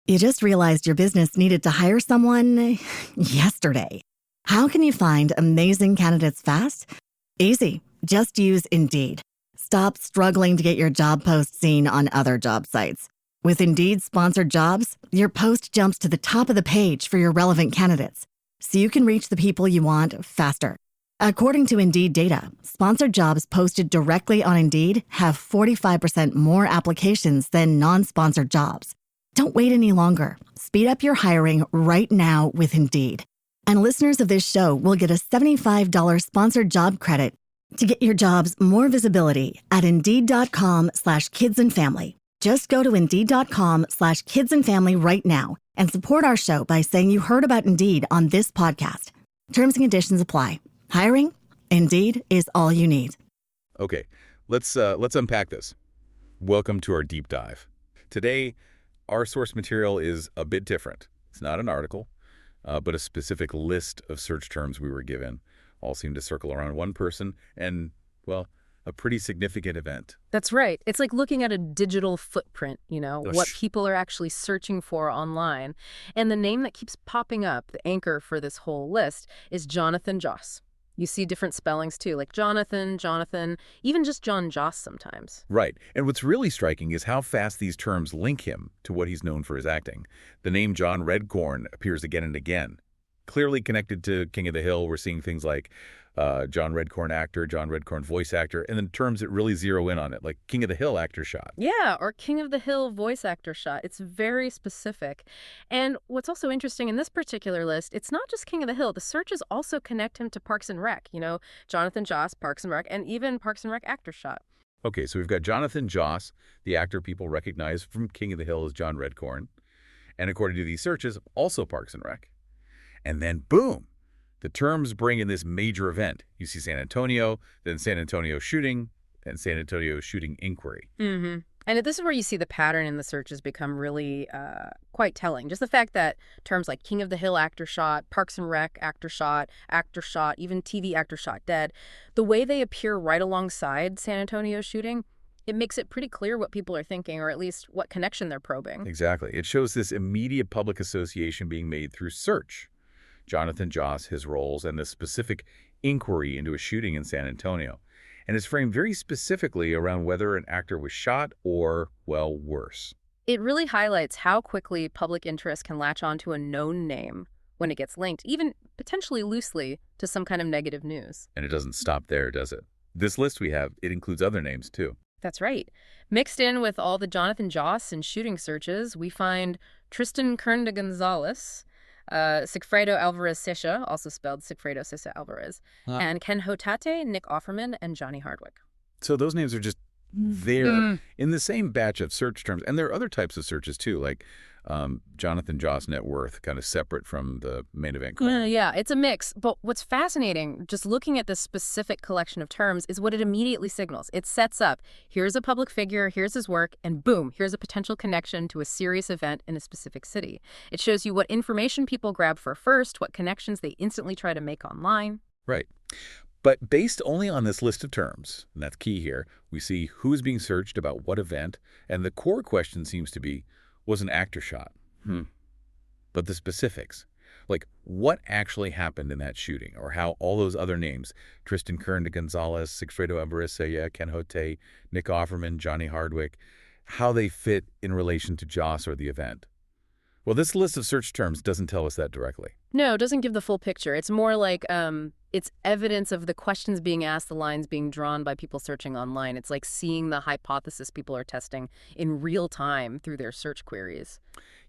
You just realized your business needed to hire someone yesterday. How can you find amazing candidates fast? Easy. Just use Indeed. Stop struggling to get your job post seen on other job sites. With Indeed sponsored jobs, your post jumps to the top of the page for your relevant candidates, so you can reach the people you want faster. According to Indeed data, sponsored jobs posted directly on Indeed have 45% more applications than non-sponsored jobs. Don't wait any longer. Speed up your hiring right now with Indeed. And listeners of this show will get a $75 sponsored job credit to get your jobs more visibility at Indeed.com/kidsandfamily. Just go to Indeed.com/kidsandfamily right now and support our show by saying you heard about Indeed on this podcast. Terms and conditions apply. Hiring? Indeed is all you need. Okay, let's unpack this. Welcome to our deep dive. Today, our source material is a bit different. It's not an article, but a specific list of search terms we were given. All seem to circle around one person and, well, a pretty significant event. That's right. It's like looking at a digital footprint, what people are actually searching for online. And the name that keeps popping up, the anchor for this whole list, is Jonathan Joss. You see different spellings too, like Jonathan, even just John Joss sometimes. Right. And what's really striking is how fast these terms link him to what he's known for his acting. The name John Redcorn appears again and again. Clearly connected to King of the Hill, we're seeing things like John Redcorn actor, John Redcorn voice actor, and then terms that really zero in on it, like King of the Hill actor shot. Yeah, or King of the Hill voice actor shot. It's very specific. And what's also interesting in this particular list, it's not just King of the Hill. The searches also connect him to Parks and Rec, Jonathan Joss, Parks and Rec, and even Parks and Rec actor shot. Okay, so we've got Jonathan Joss, the actor people recognize from King of the Hill as John Redcorn, and according to these searches, also Parks and Rec. And then, boom, the terms bring in this major event. You see San Antonio, then San Antonio shooting, and San Antonio shooting inquiry. Mm-hmm. And this is where you see the pattern in the searches become really quite telling. Just the fact that terms like King of the Hill actor shot, Parks and Rec actor shot, even TV actor shot dead, the way they appear right alongside San Antonio shooting, it makes it pretty clear what people are thinking, or at least what connection they're probing. Exactly. It shows this immediate public association being made through search. Jonathan Joss, his roles, and the specific inquiry into a shooting in San Antonio. And it's framed very specifically around whether an actor was shot or, well, worse. It really highlights how quickly public interest can latch onto a known name when it gets linked, even potentially loosely, to some kind of negative news. And it doesn't stop there, does it? This list we have, it includes other names, too. That's right. Mixed in with all the Jonathan Joss and shooting searches, we find Tristan Kernda Gonzalez, Sigfredo Alvarez Sisha, also spelled Sigfredo Sisha Alvarez, and Ken Hotate, Nick Offerman, and Johnny Hardwick. So those names are just there in the same batch of search terms. And there are other types of searches, too, like Jonathan Joss net worth, kind of separate from the main event. Yeah, it's a mix. But what's fascinating, just looking at this specific collection of terms, is what it immediately signals. It sets up, here's a public figure, here's his work, and boom, here's a potential connection to a serious event in a specific city. It shows you what information people grab for first, what connections they instantly try to make online. Right. But based only on this list of terms, and that's key here, we see who's being searched about what event, and the core question seems to be, was an actor shot? But the specifics, like what actually happened in that shooting, or how all those other names, Tristan Kernda Gonzalez, Sigfredo Alvarez, Ken Hotate, Nick Offerman, Johnny Hardwick, how they fit in relation to Joss or the event. Well, this list of search terms doesn't tell us that directly. No, it doesn't give the full picture. It's more like it's evidence of the questions being asked, the lines being drawn by people searching online. It's like seeing the hypothesis people are testing in real time through their search queries.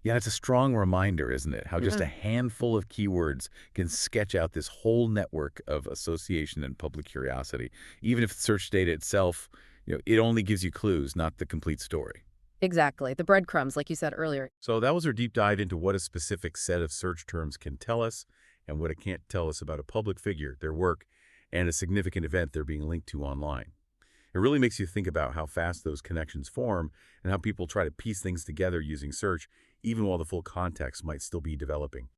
Yeah, it's a strong reminder, isn't it? How just a handful of keywords can sketch out this whole network of association and public curiosity. Even if the search data itself, it only gives you clues, not the complete story. Exactly. The breadcrumbs, like you said earlier. So that was our deep dive into what a specific set of search terms can tell us and what it can't tell us about a public figure, their work, and a significant event they're being linked to online. It really makes you think about how fast those connections form and how people try to piece things together using search, even while the full context might still be developing.